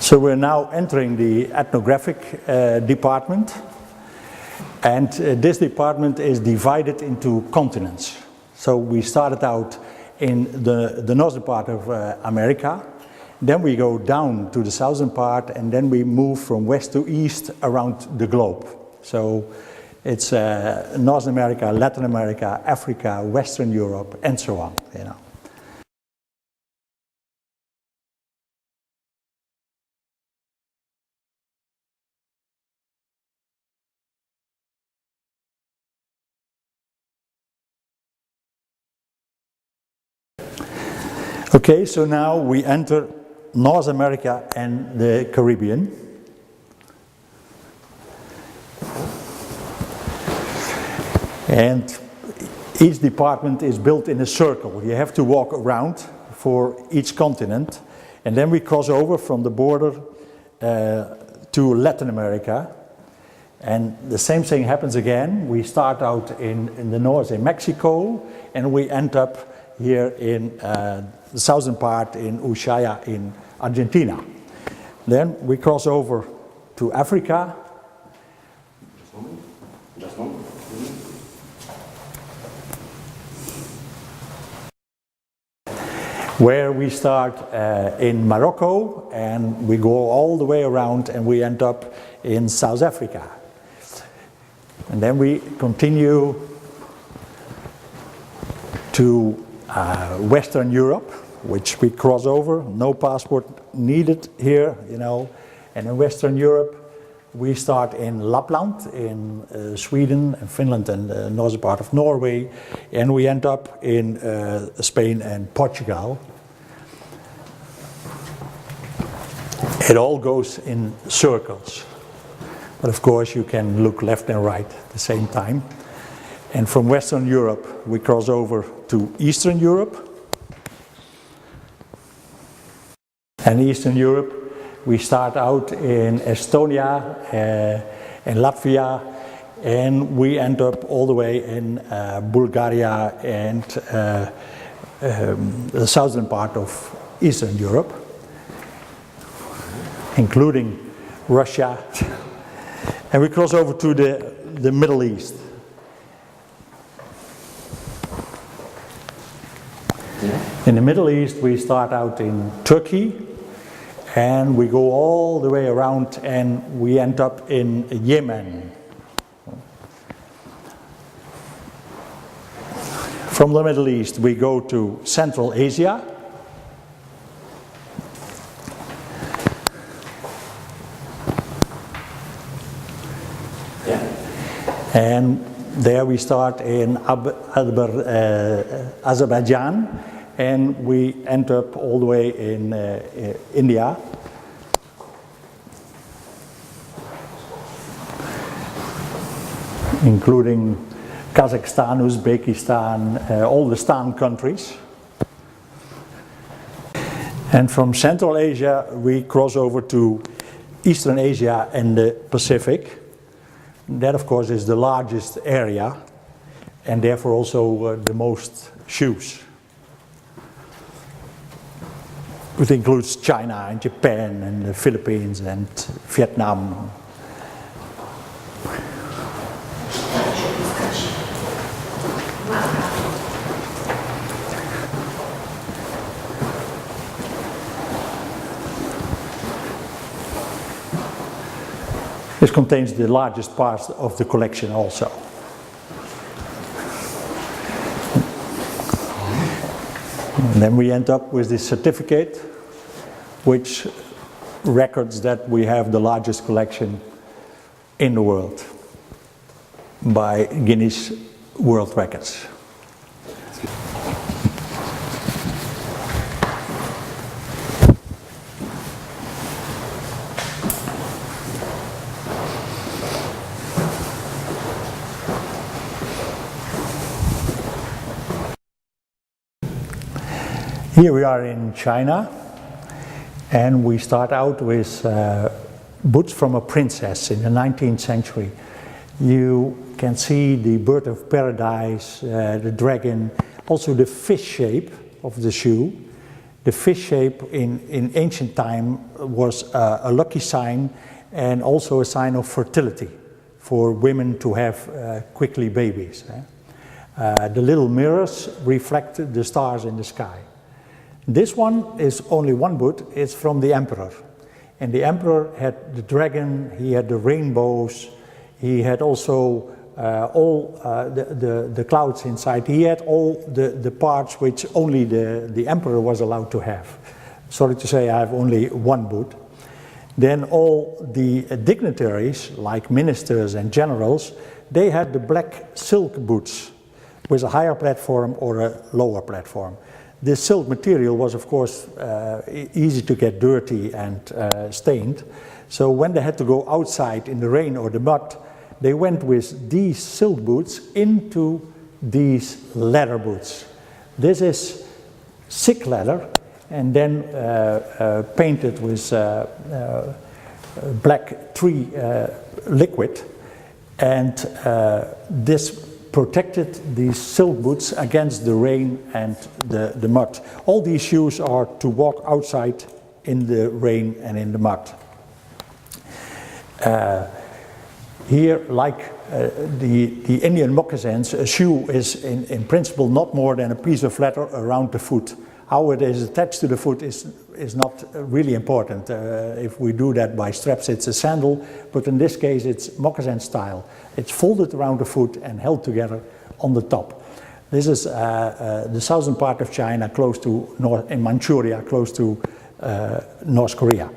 So we're now entering the ethnographic department, and this department is divided into continents. So we started out in the northern part of America, then we go down to the southern part, and then we move from west to east around the globe. So it's North America, Latin America, Africa, Western Europe, and so on, you know. Okay, so now we enter North America and the Caribbean. And each department is built in a circle. You have to walk around for each continent. And then we cross over from the border to Latin America. And the same thing happens again. We start out in the north in Mexico, and we end up here in the southern part in Ushuaia in Argentina. Then we cross over to Africa. Where we start in Morocco, and we go all the way around and we end up in South Africa. And then we continue to Western Europe, which we cross over, no passport needed here, you know. And in Western Europe, we start in Lapland, in Sweden and Finland and the northern part of Norway, and we end up in Spain and Portugal. It all goes in circles, but of course you can look left and right at the same time. And from Western Europe, we cross over to Eastern Europe. And Eastern Europe, we start out in Estonia and Latvia, and we end up all the way in Bulgaria and the southern part of Eastern Europe, including Russia. And we cross over to the Middle East. In the Middle East, we start out in Turkey, and we go all the way around, and we end up in Yemen. From the Middle East, we go to Central Asia. And there we start in Azerbaijan, and we end up all the way in India. Including Kazakhstan, Uzbekistan, all the Stan countries. And from Central Asia we cross over to Eastern Asia and the Pacific. That of course is the largest area, and therefore also the most shoes. It includes China and Japan and the Philippines and Vietnam. This contains the largest part of the collection also. And then we end up with this certificate, which records that we have the largest collection in the world by Guinness World Records. Here we are in China, and we start out with boots from a princess in the 19th century. You can see the bird of paradise, the dragon, also the fish shape of the shoe. The fish shape in ancient time was a lucky sign and also a sign of fertility for women to have quickly babies. The little mirrors reflect the stars in the sky. This one is only one boot, it's from the emperor. And the emperor had the dragon, he had the rainbows, he had also all the clouds inside. He had all the parts which only the emperor was allowed to have. Sorry to say I have only one boot. Then all the dignitaries, like ministers and generals, they had the black silk boots with a higher platform or a lower platform. This silk material was of course easy to get dirty and stained. So when they had to go outside in the rain or the mud, they went with these silk boots into these leather boots. This is thick leather and then painted with black tree liquid, and this protected these silk boots against the rain and the mud. All these shoes are to walk outside in the rain and in the mud. Here, like the Indian moccasins, a shoe is in principle not more than a piece of leather around the foot. How it is attached to the foot is not really important. If we do that by straps, it's a sandal, but in this case it's moccasin style. It's folded around the foot and held together on the top. This is the southern part of China, close to in Manchuria, close to North Korea.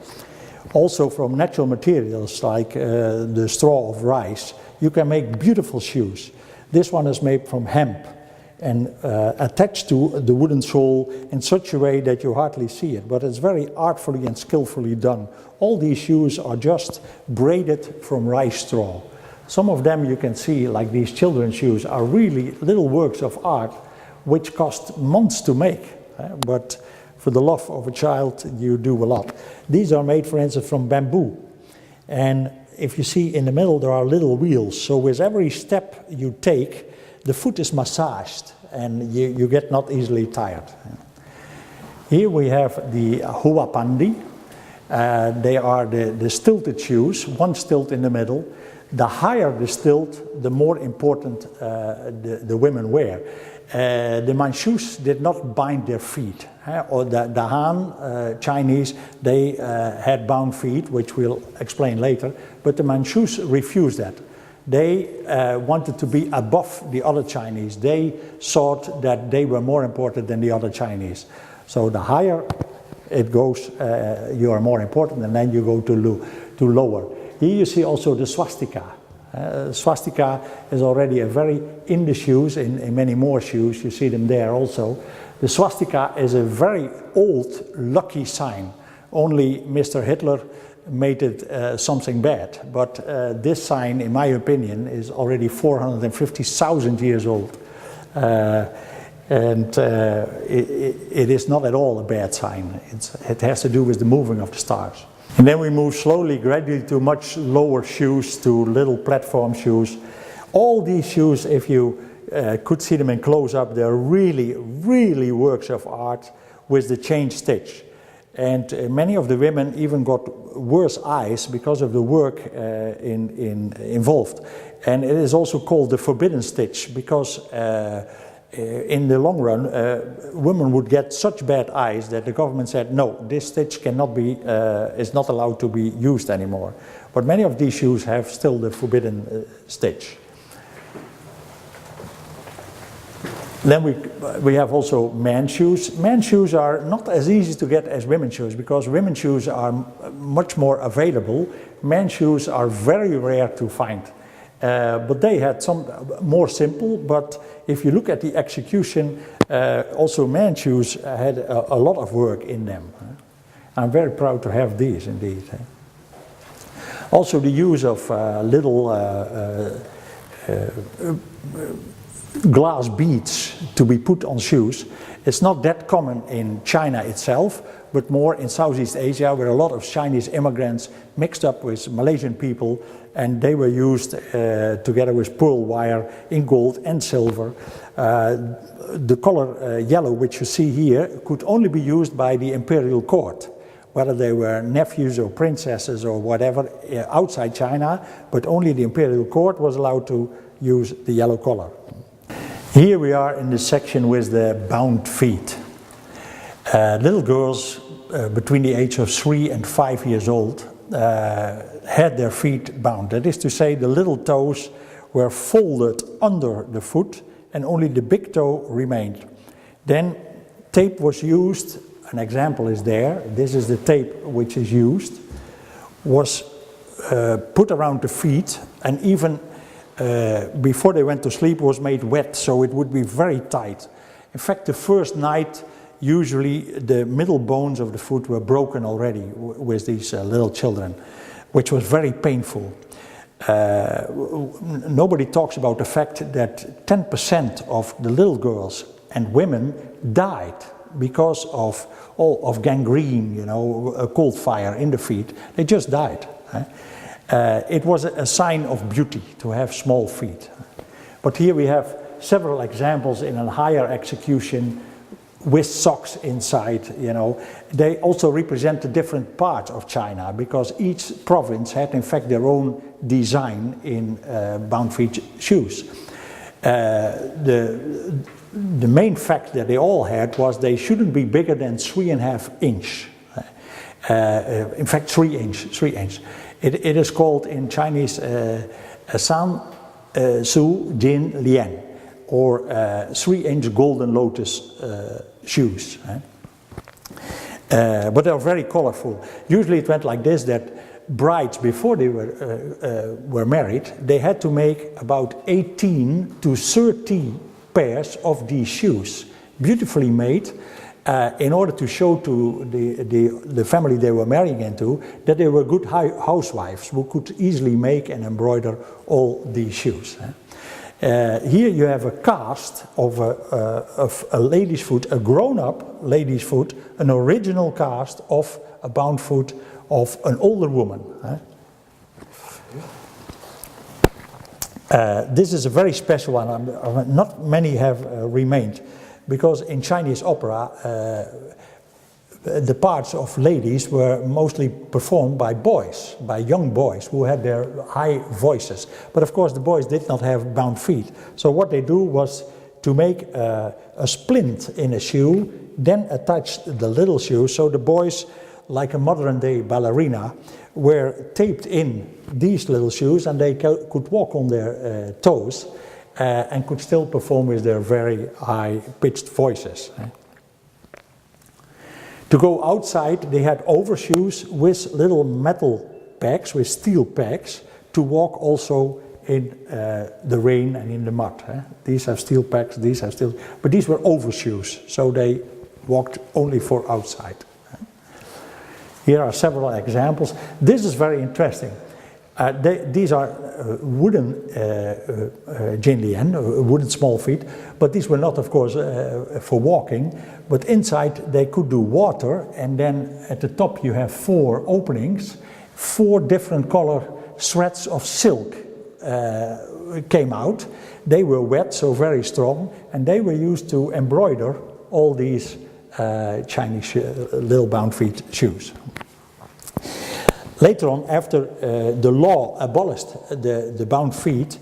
Also from natural materials like the straw of rice, you can make beautiful shoes. This one is made from hemp and attached to the wooden sole in such a way that you hardly see it, but it's very artfully and skillfully done. All these shoes are just braided from rice straw. Some of them you can see, like these children's shoes, are really little works of art which cost months to make, but for the love of a child you do a lot. These are made, for instance, from bamboo, and if you see in the middle there are little wheels, so with every step you take the foot is massaged and you get not easily tired. Here we have the huapandi. They are the stilted shoes, one stilt in the middle. The higher the stilt, the more important the women wear. The Manchus did not bind their feet. Or the Han Chinese, they had bound feet, which we'll explain later, but the Manchus refused that. They wanted to be above the other Chinese. They thought that they were more important than the other Chinese. So the higher it goes, you are more important, and then you go to lower. Here you see also the swastika. Swastika is already very in the shoes, in many more shoes. You see them there also. The swastika is a very old, lucky sign. Only Mr. Hitler made it something bad, but this sign, in my opinion, is already 450,000 years old, and it is not at all a bad sign. It has to do with the moving of the stars. And then we move slowly, gradually, to much lower shoes, to little platform shoes. All these shoes, if you could see them in close-up, they're really, really works of art with the chain stitch. And many of the women even got worse eyes because of the work involved. And it is also called the forbidden stitch because in the long run women would get such bad eyes that the government said, no, this stitch cannot be, is not allowed to be used anymore. But many of these shoes have still the forbidden stitch. Then we have also men's shoes. Men's shoes are not as easy to get as women's shoes because women's shoes are much more available. Men's shoes are very rare to find. But they had some more simple, but if you look at the execution, also men's shoes had a lot of work in them. I'm very proud to have these indeed. Also the use of little glass beads to be put on shoes. It's not that common in China itself, but more in Southeast Asia, where a lot of Chinese immigrants mixed up with Malaysian people, and they were used together with pearl wire in gold and silver. The color yellow, which you see here, could only be used by the imperial court, whether they were nephews or princesses or whatever outside China, but only the imperial court was allowed to use the yellow color. Here we are in the section with the bound feet. Little girls between the age of 3 and 5 years old had their feet bound. That is to say, the little toes were folded under the foot and only the big toe remained. Then tape was used. An example is there. This is the tape which is used. Was put around the feet, and even before they went to sleep was made wet, so it would be very tight. In fact, the first night, usually the middle bones of the foot were broken already with these little children, which was very painful. Nobody talks about the fact that 10% of the little girls and women died because of gangrene, you know, a cold fire in the feet. They just died. It was a sign of beauty to have small feet. But here we have several examples in a higher execution with socks inside, you know. They also represent the different parts of China, because each province had in fact their own design in bound feet shoes. The main fact that they all had was they shouldn't be bigger than 3.5 inch. In fact, 3 inch. It is called in Chinese San Su Jin Lian, or 3-inch golden lotus shoes. But they are very colorful. Usually it went like this, that brides, before they were married, they had to make about 18 to 30 pairs of these shoes, beautifully made, in order to show to the family they were marrying into that they were good housewives who could easily make and embroider all these shoes. Here you have a cast of a lady's foot, a grown-up lady's foot, an original cast of a bound foot of an older woman. This is a very special one. Not many have remained, because in Chinese opera the parts of ladies were mostly performed by boys, by young boys who had their high voices. But of course the boys did not have bound feet. So what they do was to make a splint in a shoe, then attach the little shoe, so the boys, like a modern day ballerina, were taped in these little shoes, and they could walk on their toes and could still perform with their very high pitched voices. To go outside, they had overshoes with little metal pegs, with steel pegs, to walk also in the rain and in the mud. These have steel pegs, these have steel, but these were overshoes, so they walked only for outside. Here are several examples. This is very interesting. These are wooden jinlian, wooden small feet, but these were not, of course, for walking, but inside they could do water, and then at the top you have 4 openings, 4 different color threads of silk came out. They were wet, so very strong, and they were used to embroider all these Chinese little bound feet shoes. Later on, after the law abolished the bound feet,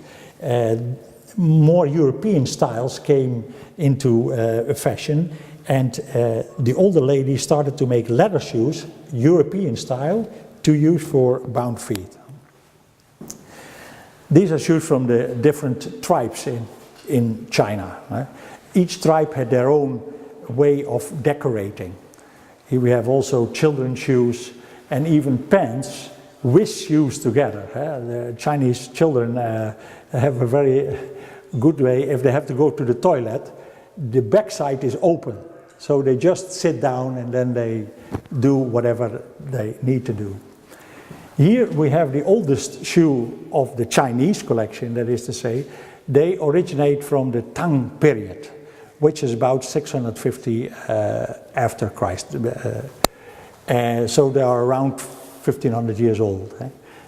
more European styles came into fashion, and the older ladies started to make leather shoes, European style, to use for bound feet. These are shoes from the different tribes in China. Each tribe had their own way of decorating. Here we have also children's shoes, and even pants with shoes together. The Chinese children have a very good way. If they have to go to the toilet, the backside is open, so they just sit down and then they do whatever they need to do. Here we have the oldest shoe of the Chinese collection, that is to say, they originate from the Tang period, which is about 650 after Christ. So they are around 1500 years old.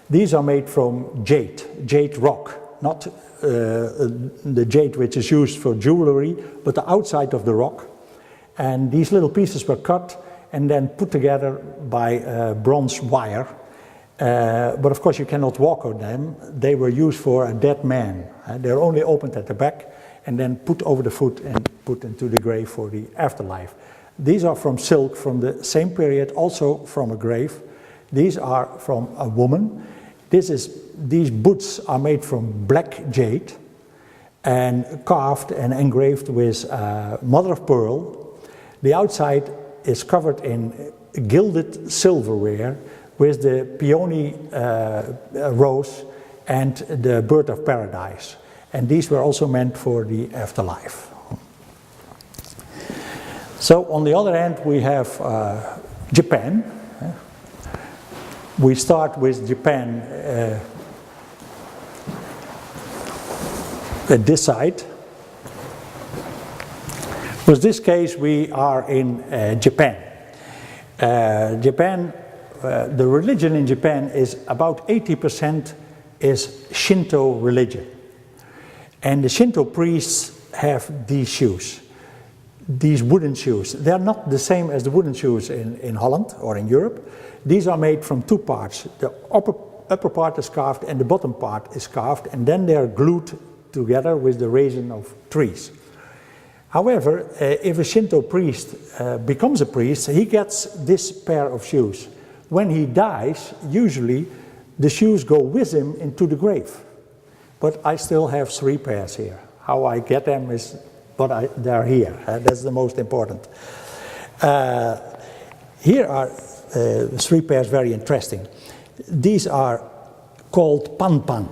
These are made from jade rock, not the jade which is used for jewelry, but the outside of the rock. And these little pieces were cut and then put together by bronze wire. But of course you cannot walk on them. They were used for a dead man. They're only opened at the back and then put over the foot and put into the grave for the afterlife. These are from silk from the same period, also from a grave. These are from a woman. These boots are made from black jade and carved and engraved with mother of pearl. The outside is covered in gilded silverware with the peony rose and the bird of paradise. And these were also meant for the afterlife. So on the other hand we have Japan. We start with Japan at this side. With this case we are in Japan. The religion in Japan is about 80% is Shinto religion. And the Shinto priests have these shoes, these wooden shoes. They're not the same as the wooden shoes in Holland or in Europe. These are made from two parts. The upper part is carved and the bottom part is carved, and then they are glued together with the resin of trees. However, if a Shinto priest becomes a priest, he gets this pair of shoes. When he dies, usually the shoes go with him into the grave. But I still have 3 pairs here. How I get them is, but they're here. That's the most important. Here are 3 pairs, very interesting. These are called pan-pan.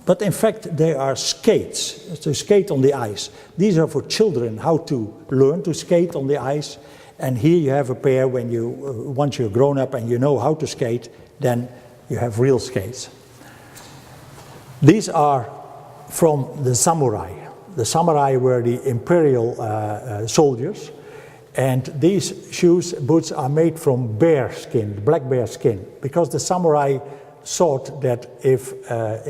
But in fact, they are skates, to skate on the ice. These are for children, how to learn to skate on the ice. And here you have a pair when once you're grown up and you know how to skate, then you have real skates. These are from the samurai. The samurai were the imperial soldiers. And these boots are made from bear skin, black bear skin, because the samurai thought that if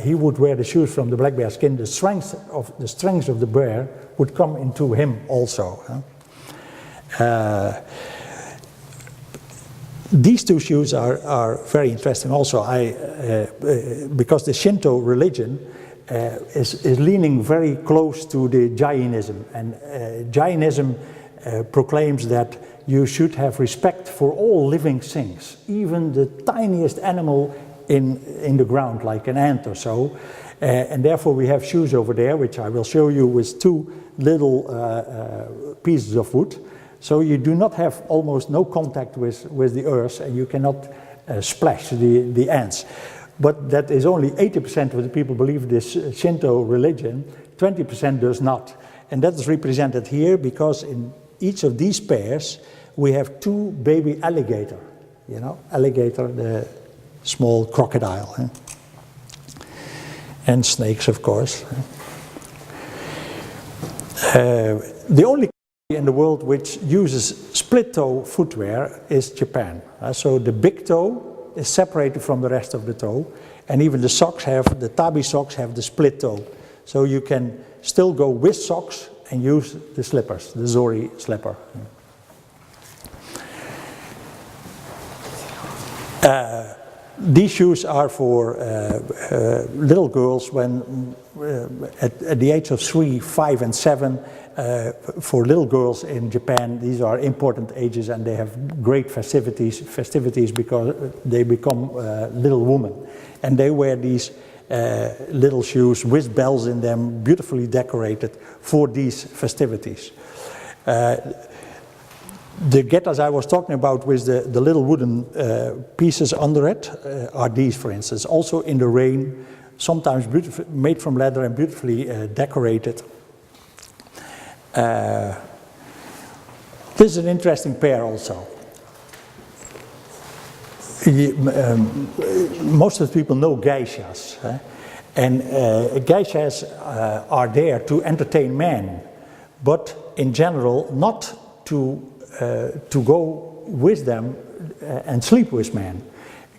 he would wear the shoes from the black bear skin, the strength of the bear would come into him also. These 2 shoes are very interesting also, because the Shinto religion is leaning very close to the Jainism, and Jainism proclaims that you should have respect for all living things, even the tiniest animal in the ground, like an ant or so. And therefore we have shoes over there, which I will show you, with 2 little pieces of wood. So you do not have almost no contact with the earth, and you cannot splash the ants. But that is only 80% of the people believe this Shinto religion, 20% does not. And that is represented here because in each of these pairs we have 2 baby alligator, alligator, the small crocodile, and snakes, of course. The only country in the world which uses split toe footwear is Japan. So the big toe is separated from the rest of the toe, and even the tabi socks have the split toe. So you can still go with socks and use the slippers, the zori slipper. These shoes are for little girls when at the age of 3, 5 and 7. For little girls in Japan, these are important ages, and they have great festivities because they become little women. And they wear these little shoes with bells in them, beautifully decorated for these festivities. The getas I was talking about with the little wooden pieces under it are these, for instance. Also in the rain, sometimes made from leather and beautifully decorated. This is an interesting pair also. Most of the people know geishas. And geishas are there to entertain men, but in general not to go with them and sleep with men.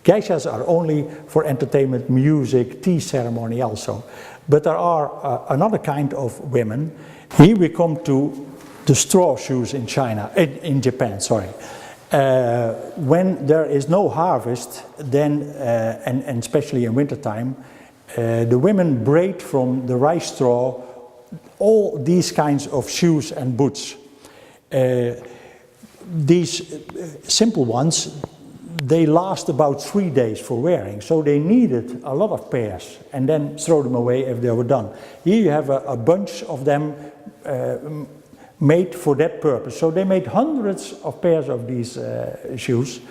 Geishas are only for entertainment, music, tea ceremony also. But there are another kind of women. Here we come to the straw shoes in China, in Japan, sorry. When there is no harvest, then, and especially in wintertime, the women braid from the rice straw all these kinds of shoes and boots. These simple ones, they last about 3 days for wearing, so they needed a lot of pairs and then throw them away if they were done. Here you have a bunch of them made for that purpose. So they made hundreds of pairs of these shoes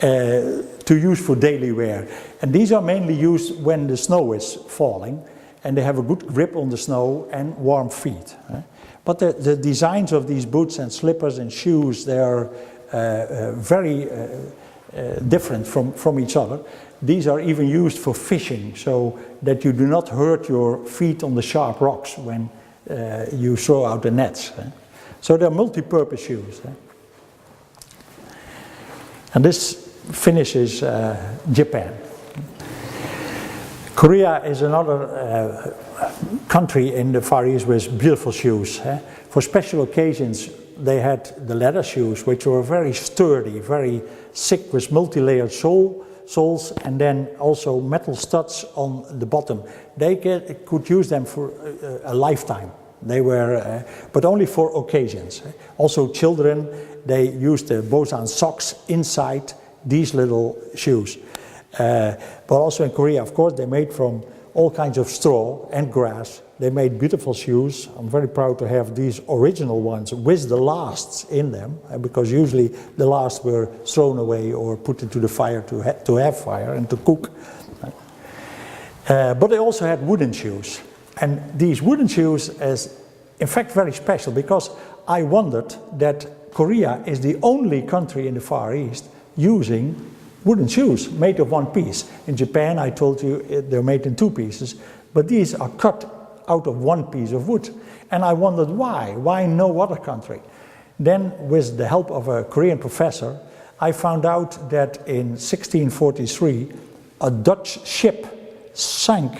to use for daily wear. And these are mainly used when the snow is falling and they have a good grip on the snow and warm feet. But the designs of these boots and slippers and shoes, they are very different from each other. These are even used for fishing, so that you do not hurt your feet on the sharp rocks when you throw out the nets. So they're multi-purpose shoes. And this finishes Japan. Korea is another country in the Far East with beautiful shoes. For special occasions they had the leather shoes, which were very sturdy, very thick with multi-layered soles, and then also metal studs on the bottom. They could use them for a lifetime. They were, but only for occasions. Also children, they used the Bosan socks inside these little shoes. But also in Korea, of course, they made from all kinds of straw and grass. They made beautiful shoes. I'm very proud to have these original ones with the lasts in them, because usually the lasts were thrown away or put into the fire to have fire and to cook. But they also had wooden shoes. And these wooden shoes is in fact very special, because I wondered that Korea is the only country in the Far East using wooden shoes made of one piece. In Japan, I told you, they're made in 2 pieces, but these are cut out of 1 piece of wood. And I wondered why no other country? Then, with the help of a Korean professor, I found out that in 1643, a Dutch ship sank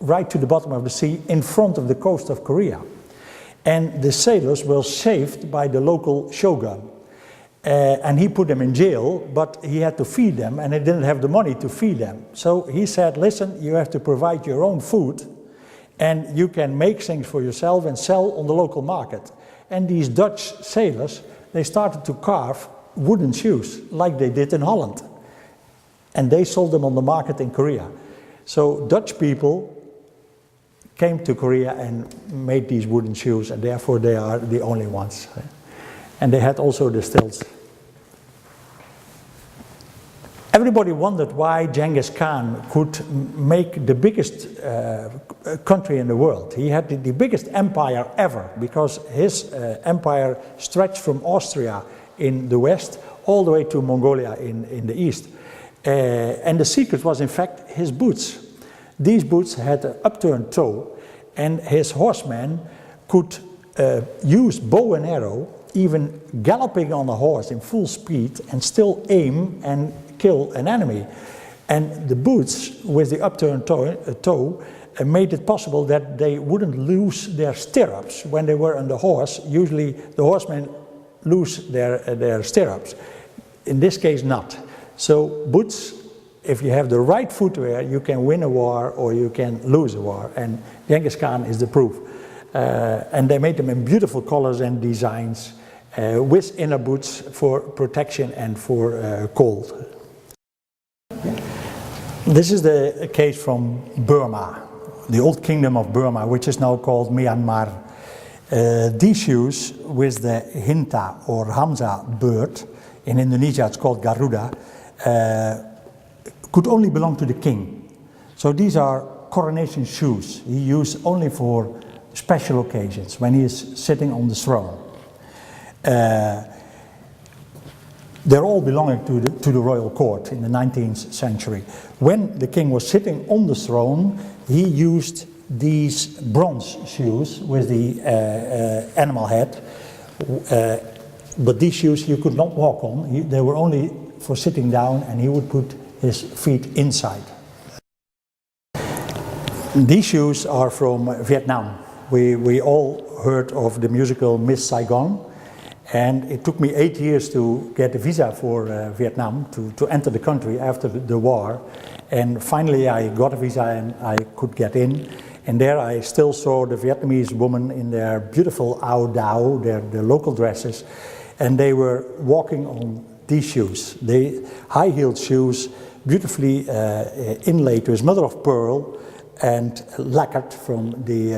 right to the bottom of the sea in front of the coast of Korea. And the sailors were saved by the local shogun. And he put them in jail, but he had to feed them, and he didn't have the money to feed them. So he said, listen, you have to provide your own food, and you can make things for yourself and sell on the local market. And these Dutch sailors, they started to carve wooden shoes, like they did in Holland. And they sold them on the market in Korea. So Dutch people came to Korea and made these wooden shoes, and therefore they are the only ones. And they had also the stilts. Everybody wondered why Genghis Khan could make the biggest country in the world. He had the biggest empire ever, because his empire stretched from Austria in the west all the way to Mongolia in the east. And the secret was in fact his boots. These boots had an upturned toe, and his horsemen could use bow and arrow, even galloping on a horse in full speed, and still aim and kill an enemy. And the boots with the upturned toe made it possible that they wouldn't lose their stirrups when they were on the horse. Usually the horsemen lose their stirrups. In this case, not. So boots, if you have the right footwear, you can win a war or you can lose a war. And Genghis Khan is the proof. And they made them in beautiful colors and designs, with inner boots for protection and for cold. This is the case from Burma, the old kingdom of Burma, which is now called Myanmar. These shoes with the Hinta or Hamza bird, in Indonesia it's called Garuda, could only belong to the king. So these are coronation shoes. He used only for special occasions, when he is sitting on the throne. They're all belonging to the royal court in the 19th century. When the king was sitting on the throne, he used these bronze shoes with the animal head, but these shoes you could not walk on. They were only for sitting down, and he would put his feet inside. These shoes are from Vietnam. We all heard of the musical Miss Saigon, and it took me 8 years to get a visa for Vietnam to enter the country after the war. And finally I got a visa and I could get in. And there I still saw the Vietnamese women in their beautiful áo đào, their local dresses, and they were walking on these shoes. They high-heeled shoes, beautifully inlaid with mother of pearl and lacquered from the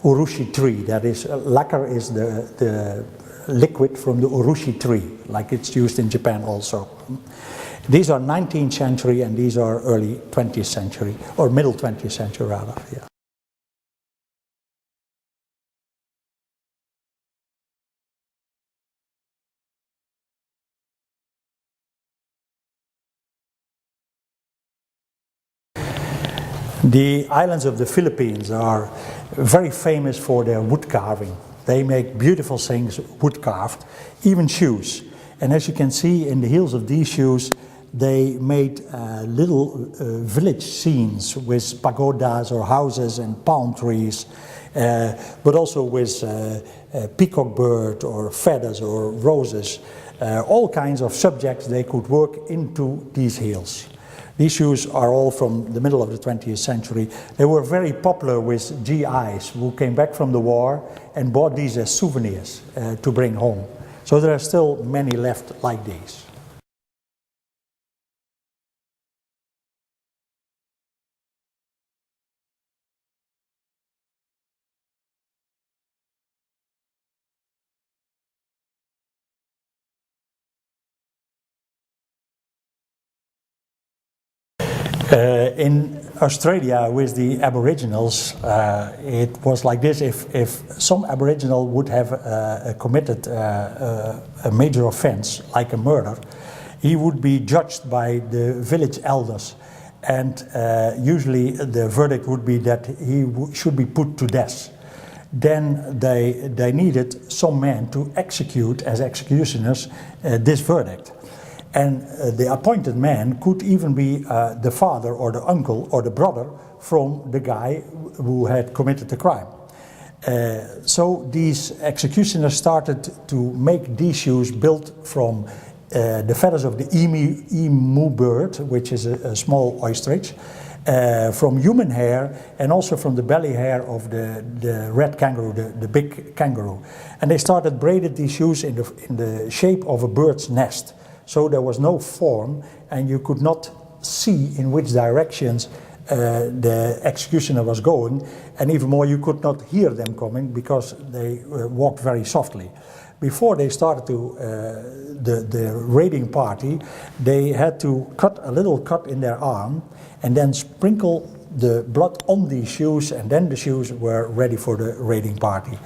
urushi tree. That is, lacquer is the liquid from the urushi tree, like it's used in Japan also. These are 19th century and these are early 20th century, or middle 20th century rather. Yeah. The islands of the Philippines are very famous for their wood carving. They make beautiful things wood carved, even shoes. And as you can see in the heels of these shoes, they made little village scenes with pagodas or houses and palm trees, but also with peacock bird or feathers or roses, all kinds of subjects they could work into these heels. These shoes are all from the middle of the 20th century. They were very popular with GIs who came back from the war and bought these as souvenirs to bring home. So there are still many left like these. In Australia with the Aboriginals, it was like this. If some Aboriginal would have committed a major offense, like a murder, he would be judged by the village elders. And usually the verdict would be that he should be put to death. Then they needed some men to execute as executioners this verdict. And the appointed man could even be the father or the uncle or the brother from the guy who had committed the crime. So these executioners started to make these shoes built from the feathers of the emu bird, which is a small ostrich, from human hair and also from the belly hair of the red kangaroo, the big kangaroo. And they started braided these shoes in the shape of a bird's nest. So there was no form and you could not see in which directions the executioner was going, and even more you could not hear them coming because they walked very softly. Before they started the raiding party, they had to cut a little cut in their arm and then sprinkle the blood on these shoes, and then the shoes were ready for the raiding party.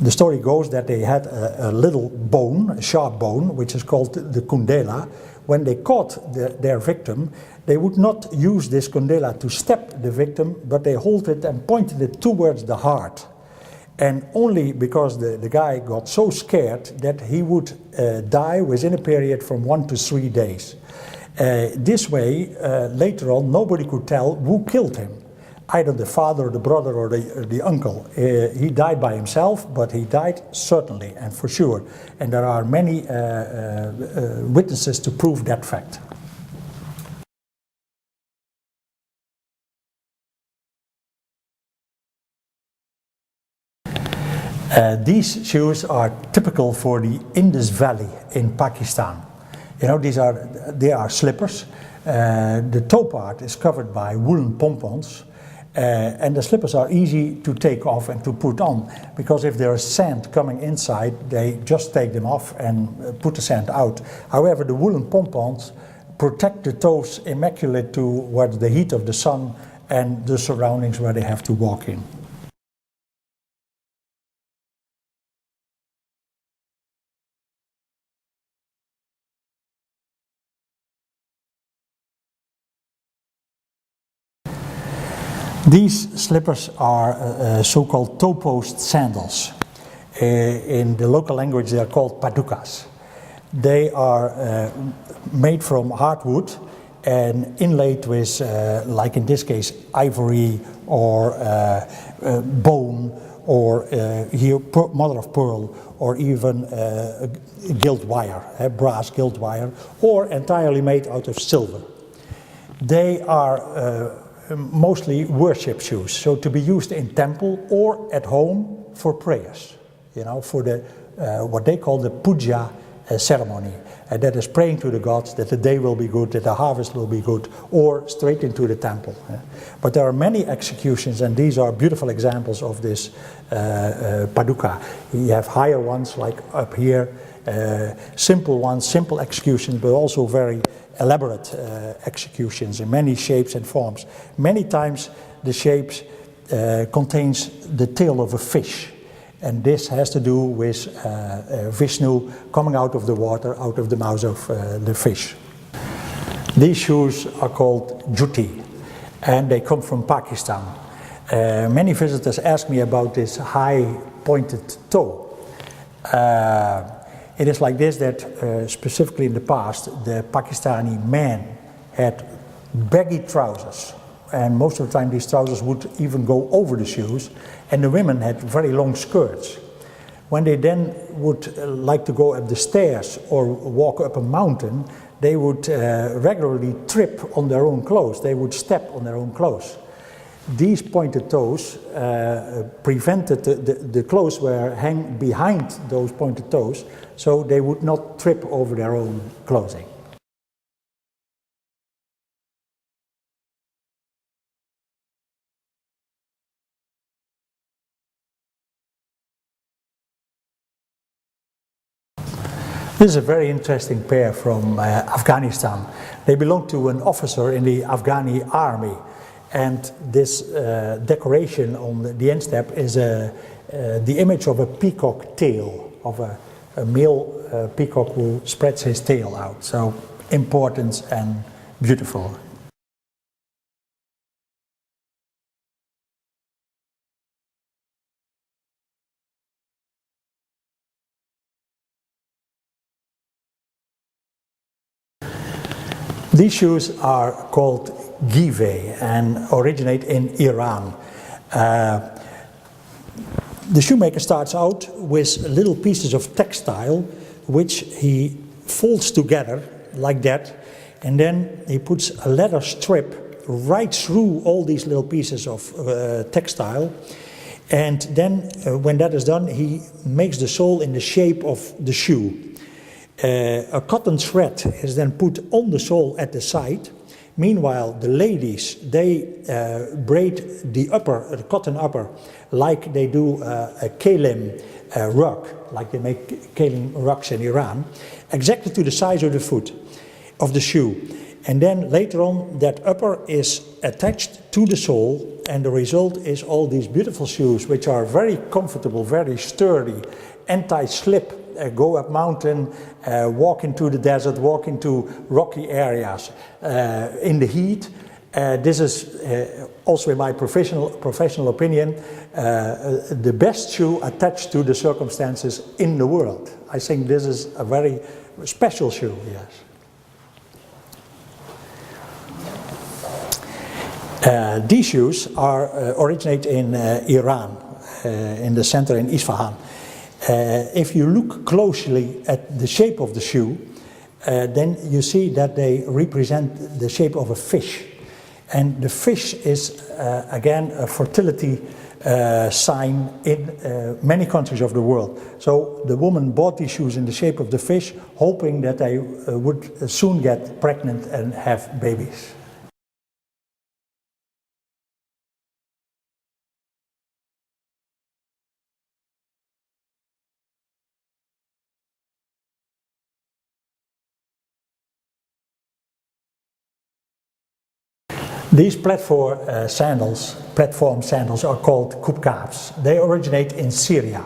The story goes that they had a little bone, a sharp bone, which is called the kundela. When they caught their victim, they would not use this kundela to stab the victim, but they hold it and pointed it towards the heart. And only because the guy got so scared that he would die within a period from 1 to 3 days. This way, later on, nobody could tell who killed him. Either the father, or the brother, or the uncle. He died by himself, but he died certainly and for sure. And there are many witnesses to prove that fact. These shoes are typical for the Indus Valley in Pakistan. You know, they are slippers. The toe part is covered by woolen pompons. And the slippers are easy to take off and to put on, because if there is sand coming inside, they just take them off and put the sand out. However, the woolen pompons protect the toes immaculate towards the heat of the sun and the surroundings where they have to walk in. These slippers are so-called toe-post sandals. In the local language they are called padukas. They are made from hardwood and inlaid with, like in this case, ivory or bone, or here mother of pearl, or even gilt wire, brass gilt wire, or entirely made out of silver. They are mostly worship shoes, so to be used in temple or at home for prayers, you know, for the what they call the puja ceremony. And that is praying to the gods that the day will be good, that the harvest will be good, or straight into the temple. But there are many executions, and these are beautiful examples of this paduka. You have higher ones like up here, simple ones, simple executions, but also very elaborate executions in many shapes and forms. Many times the shapes contains the tail of a fish. And this has to do with Vishnu coming out of the water, out of the mouth of the fish. These shoes are called juti, and they come from Pakistan. Many visitors ask me about this high pointed toe. It is like this that specifically in the past the Pakistani men had baggy trousers. And most of the time these trousers would even go over the shoes, and the women had very long skirts. When they then would like to go up the stairs or walk up a mountain, they would regularly trip on their own clothes. They would step on their own clothes. These pointed toes prevented the clothes were hang behind those pointed toes, so they would not trip over their own clothing. This is a very interesting pair from Afghanistan. They belong to an officer in the Afghani army, and this decoration on the instep is the image of a peacock tail, of a male peacock who spreads his tail out. So important and beautiful. These shoes are called give and originate in Iran. The shoemaker starts out with little pieces of textile which he folds together like that, and then he puts a leather strip right through all these little pieces of textile, and then when that is done he makes the sole in the shape of the shoe. A cotton thread is then put on the sole at the side. Meanwhile, the ladies, they braid the upper, the cotton upper, like they do a kelim rug, like they make kelim rugs in Iran, exactly to the size of the foot, of the shoe. And then later on, that upper is attached to the sole, and the result is all these beautiful shoes, which are very comfortable, very sturdy, anti-slip. Go up mountain, walk into the desert, walk into rocky areas in the heat. This is also in my professional opinion the best shoe attached to the circumstances in the world. I think this is a very special shoe, yes. These shoes originate in Iran, in the center in Isfahan. If you look closely at the shape of the shoe, then you see that they represent the shape of a fish. And the fish is, again, a fertility sign in many countries of the world. So the woman bought these shoes in the shape of the fish, hoping that they would soon get pregnant and have babies. These platform sandals are called kubkabs. They originate in Syria.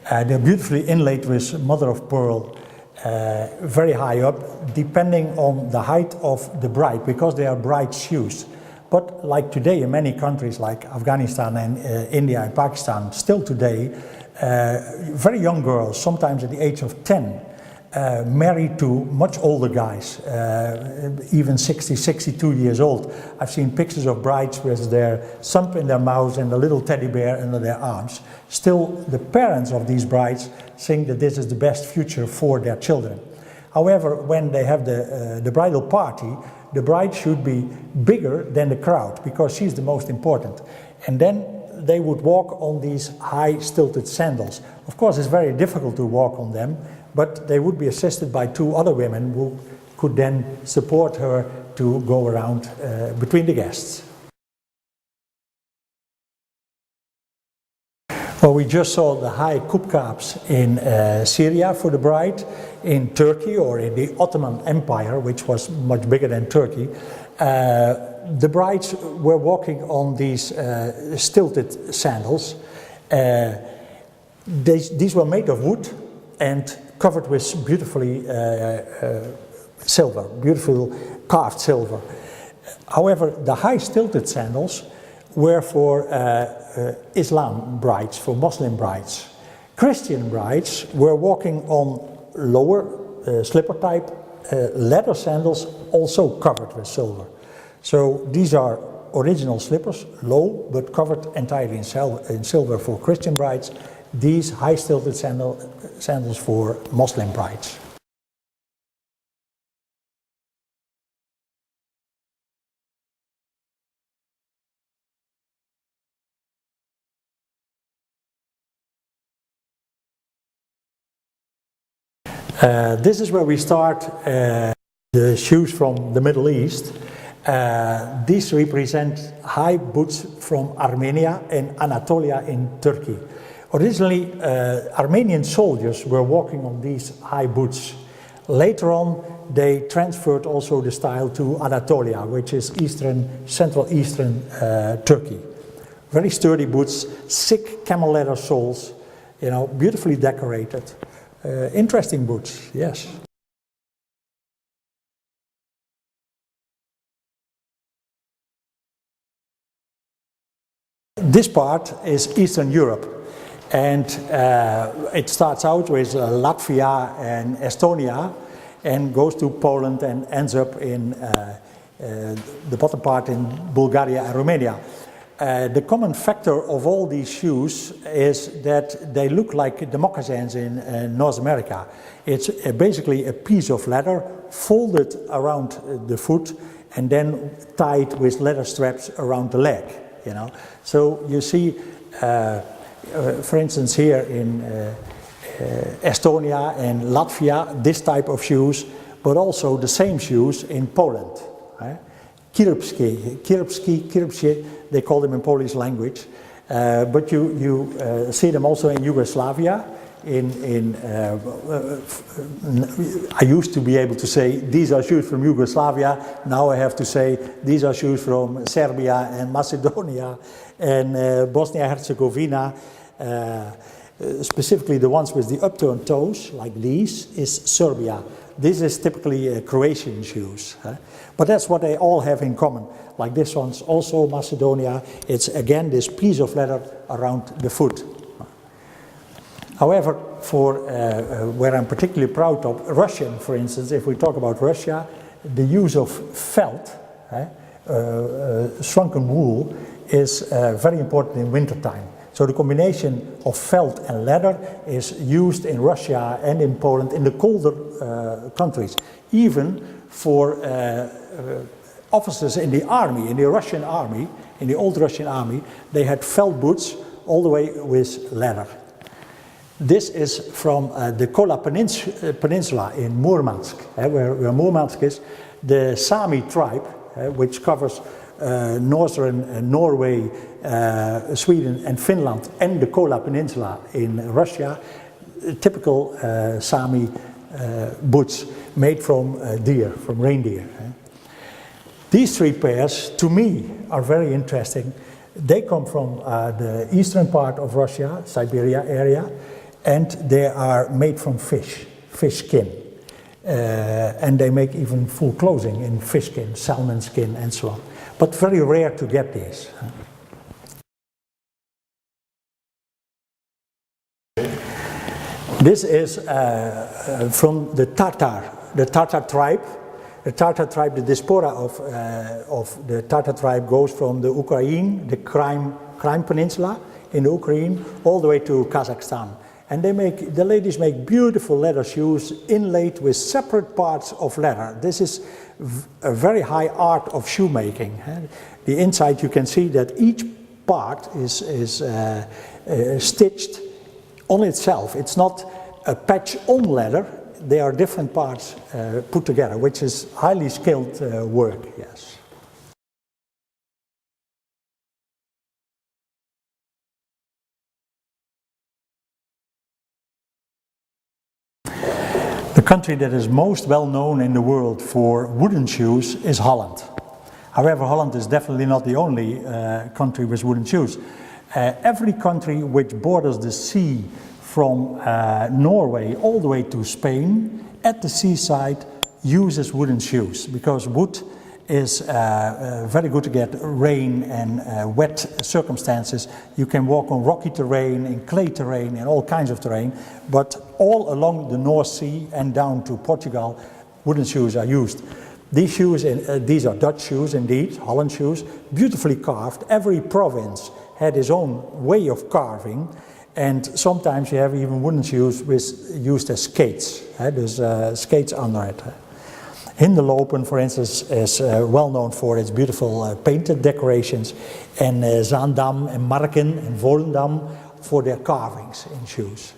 They're beautifully inlaid with mother of pearl, very high up, depending on the height of the bride, because they are bride shoes. But like today in many countries like Afghanistan and India and Pakistan, still today, very young girls, sometimes at the age of 10, married to much older guys, even 60, 62 years old. I've seen pictures of brides with their thumb in their mouths and a little teddy bear under their arms. Still, the parents of these brides think that this is the best future for their children. However, when they have the bridal party, the bride should be bigger than the crowd because she's the most important. And then they would walk on these high stilted sandals. Of course, it's very difficult to walk on them, but they would be assisted by two other women who could then support her to go around between the guests. Well, we just saw the high kupkaps in Syria for the bride. In Turkey, or in the Ottoman Empire, which was much bigger than Turkey, the brides were walking on these stilted sandals. These were made of wood and covered with beautifully silver, beautiful carved silver. However, the high stilted sandals were for Islam brides, for Muslim brides. Christian brides were walking on lower slipper type leather sandals, also covered with silver. So these are original slippers, low but covered entirely in silver for Christian brides. These high stilted sandals for Muslim brides. This is where we start the shoes from the Middle East. These represent high boots from Armenia and Anatolia in Turkey. Originally, Armenian soldiers were walking on these high boots. Later on, they transferred also the style to Anatolia, which is Central Eastern Turkey. Very sturdy boots, thick camel leather soles, you know, beautifully decorated. Interesting boots, yes. This part is Eastern Europe, and it starts out with Latvia and Estonia and goes to Poland and ends up in the bottom part in Bulgaria and Romania. The common factor of all these shoes is that they look like the moccasins in North America. It's basically a piece of leather folded around the foot and then tied with leather straps around the leg. You know, so you see, for instance, here in Estonia and Latvia, this type of shoes, but also the same shoes in Poland. Kirbski, they call them in Polish language, but you see them also in Yugoslavia. I used to be able to say these are shoes from Yugoslavia. Now I have to say these are shoes from Serbia and Macedonia and Bosnia-Herzegovina. Specifically the ones with the upturned toes, like these, is Serbia. This is typically Croatian shoes. But that's what they all have in common. Like this one's also Macedonia. It's again this piece of leather around the foot. However, for where I'm particularly proud of, Russian, for instance, if we talk about Russia, the use of felt, shrunken wool, is very important in wintertime. So the combination of felt and leather is used in Russia and in Poland in the colder countries. Even for officers in the army, in the Russian army, in the old Russian army, they had felt boots all the way with leather. This is from the Kola Peninsula in Murmansk, where Murmansk is. The Sami tribe, which covers northern Norway, Sweden and Finland and the Kola Peninsula in Russia, typical Sami boots made from deer, from reindeer. These three pairs, to me, are very interesting. They come from the eastern part of Russia, Siberia area, and they are made from fish skin. And they make even full clothing in fish skin, salmon skin and so on. but very rare to get these. This is from the Tatar tribe. The Tatar tribe, the diaspora of the Tatar tribe goes from the Ukraine, the Crimea Peninsula in the Ukraine, all the way to Kazakhstan. And the ladies make beautiful leather shoes inlaid with separate parts of leather. This is a very high art of shoemaking. The inside you can see that each part is stitched on itself. It's not a patch on leather. They are different parts put together, which is highly skilled work, yes. The country that is most well known in the world for wooden shoes is Holland. However, Holland is definitely not the only country with wooden shoes. Every country which borders the sea from Norway all the way to Spain at the seaside uses wooden shoes, because wood is very good to get rain and wet circumstances. You can walk on rocky terrain, in clay terrain, and all kinds of terrain, but all along the North Sea and down to Portugal, wooden shoes are used. These shoes, these are Dutch shoes indeed, Holland shoes, beautifully carved. Every province had its own way of carving, and sometimes you have even wooden shoes used as skates. There's skates under it. Hinderlopen, for instance, is well known for its beautiful painted decorations, and Zaandam and Marken and Volendam for their carvings in shoes.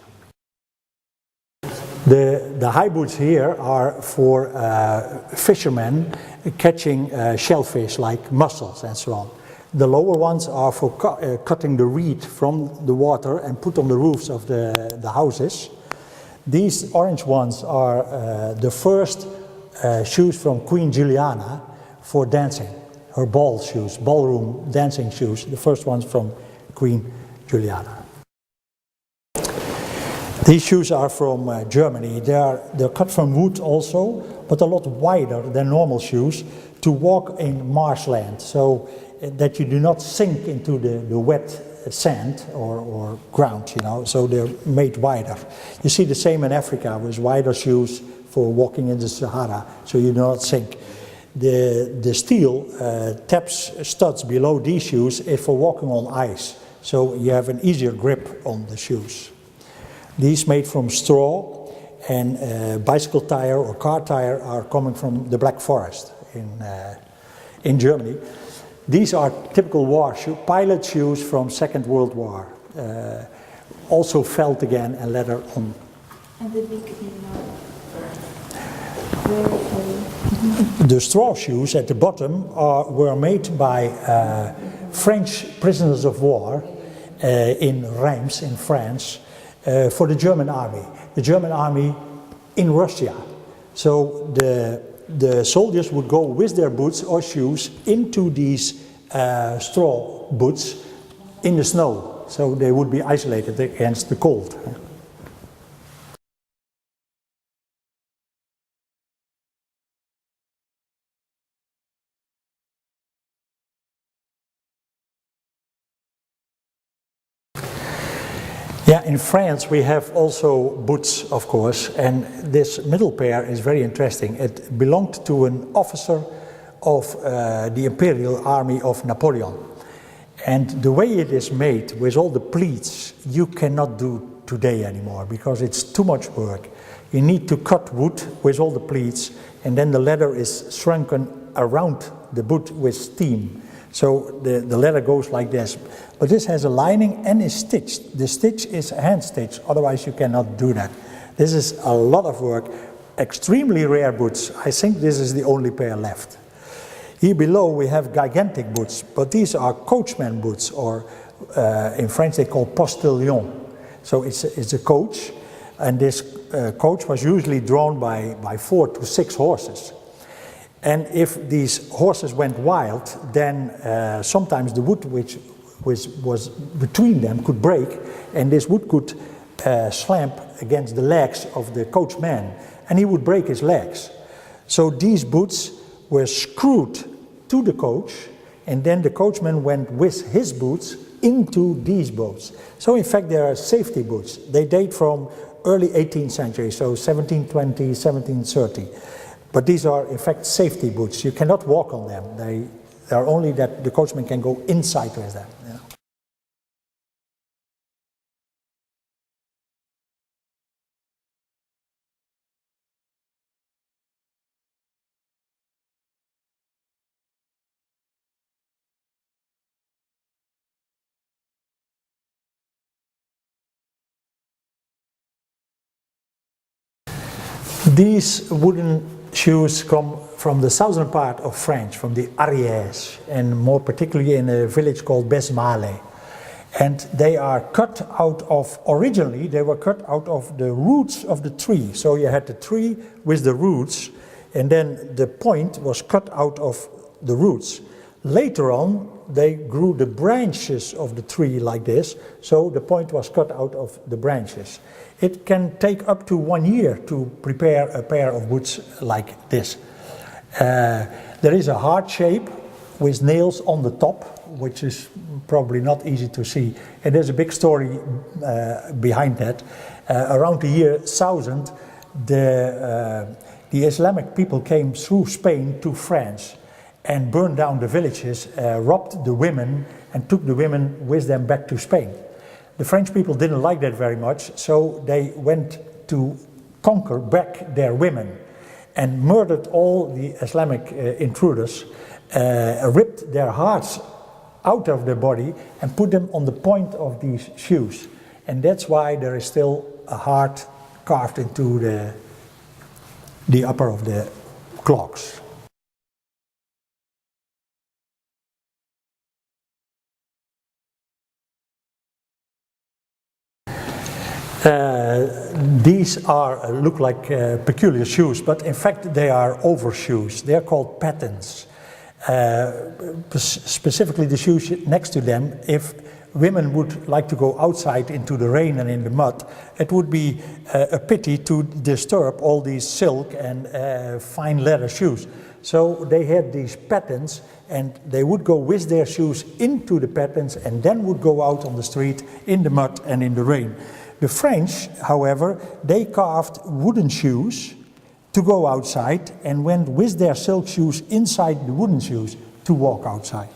The high boots here are for fishermen catching shellfish like mussels and so on. The lower ones are for cutting the reed from the water and put on the roofs of the houses. These orange ones are the first shoes from Queen Juliana for dancing. Her ball shoes, ballroom dancing shoes, the first ones from Queen Juliana. These shoes are from Germany. They're cut from wood also, but a lot wider than normal shoes to walk in marshland, so that you do not sink into the wet sand or ground, you know, so they're made wider. You see the same in Africa with wider shoes for walking in the Sahara, so you do not sink. The steel taps studs below these shoes is for walking on ice, so you have an easier grip on the shoes. These made from straw and bicycle tire or car tire are coming from the Black Forest in Germany. These are typical war shoes, pilot shoes from Second World War, also felt again and leather on. And the big The straw shoes at the bottom were made by French prisoners of war in Reims in France for the German army. The German army in Russia. So the soldiers would go with their boots or shoes into these straw boots in the snow, so they would be isolated against the cold. Yeah, in France we have also boots, of course, and this middle pair is very interesting. It belonged to an officer of the Imperial Army of Napoleon. And the way it is made, with all the pleats, you cannot do today anymore, because it's too much work. You need to cut wood with all the pleats, and then the leather is shrunken around the boot with steam. So the leather goes like this. But this has a lining and is stitched. The stitch is hand stitched, otherwise you cannot do that. This is a lot of work, extremely rare boots. I think this is the only pair left. Here below we have gigantic boots, but these are coachman boots, or in French they call postillon. So it's a coach, and this coach was usually drawn by 4 to 6 horses. And if these horses went wild, then sometimes the wood which was between them could break, and this wood could slam against the legs of the coachman, and he would break his legs. So these boots were screwed to the coach, and then the coachman went with his boots into these boats. So in fact they are safety boots. They date from early 18th century, so 1720, 1730. But these are in fact safety boots. You cannot walk on them. They are only that the coachman can go inside with them. Yeah. These wooden shoes come from the southern part of France, from the Ariège, and more particularly in a village called Besmale. And they are cut out of, originally they were cut out of the roots of the tree. So you had the tree with the roots, and then the point was cut out of the roots. Later on, they grew the branches of the tree like this, so the point was cut out of the branches. It can take up to 1 year to prepare a pair of boots like this. There is a heart shape with nails on the top, which is probably not easy to see. And there's a big story behind that. Around the year 1000, the Islamic people came through Spain to France and burned down the villages, robbed the women, and took the women with them back to Spain. The French people didn't like that very much, so they went to conquer back their women and murdered all the Islamic intruders, ripped their hearts out of their body and put them on the point of these shoes. And that's why there is still a heart carved into the upper of the clogs. These look like peculiar shoes, but in fact they are overshoes. They are called pattens. Specifically the shoes next to them, if women would like to go outside into the rain and in the mud, it would be a pity to disturb all these silk and fine leather shoes. So they had these pattens, and they would go with their shoes into the pattens and then would go out on the street in the mud and in the rain. The French, however, they carved wooden shoes to go outside and went with their silk shoes inside the wooden shoes to walk outside.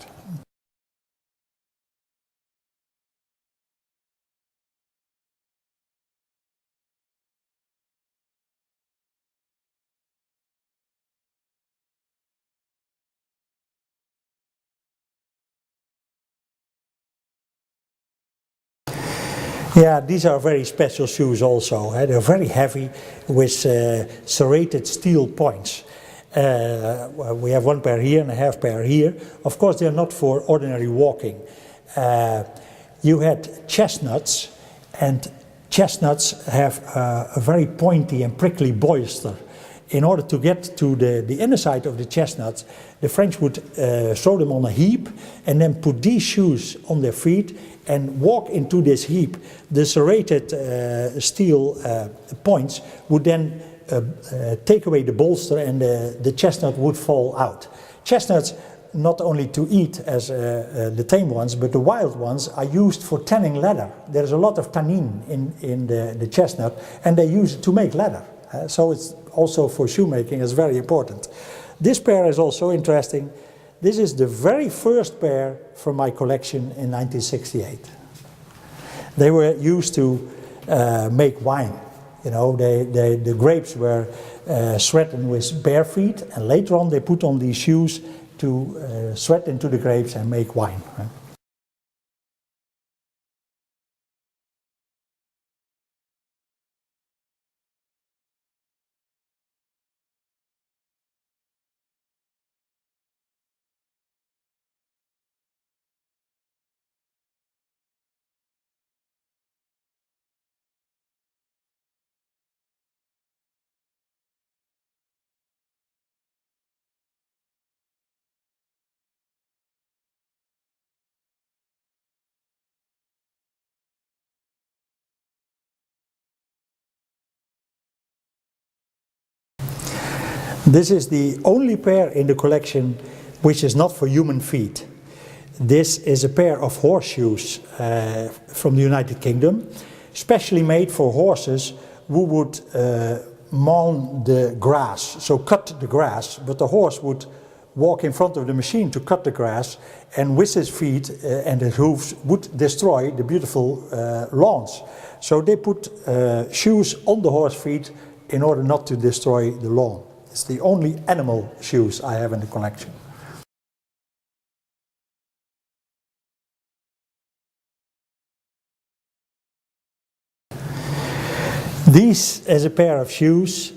Yeah, these are very special shoes also. They're very heavy with serrated steel points. We have one pair here and a half pair here. Of course, they're not for ordinary walking. You had chestnuts, and chestnuts have a very pointy and prickly bolster. In order to get to the inner side of the chestnuts, the French would throw them on a heap and then put these shoes on their feet and walk into this heap. The serrated steel points would then take away the bolster, and the chestnut would fall out. Chestnuts, not only to eat as the tame ones, but the wild ones are used for tanning leather. There's a lot of tannin in the chestnut, and they use it to make leather. So it's also for shoemaking is very important. This pair is also interesting. This is the very first pair from my collection in 1968. They were used to make wine. You know, the grapes were threatened with bare feet, and later on they put on these shoes to sweat into the grapes and make wine. This is the only pair in the collection which is not for human feet. This is a pair of horseshoes from the United Kingdom, specially made for horses who would mow the grass, so cut the grass, but the horse would walk in front of the machine to cut the grass, and with his feet and his hooves would destroy the beautiful lawns. So they put shoes on the horse feet in order not to destroy the lawn. It's the only animal shoes I have in the collection. These is a pair of shoes.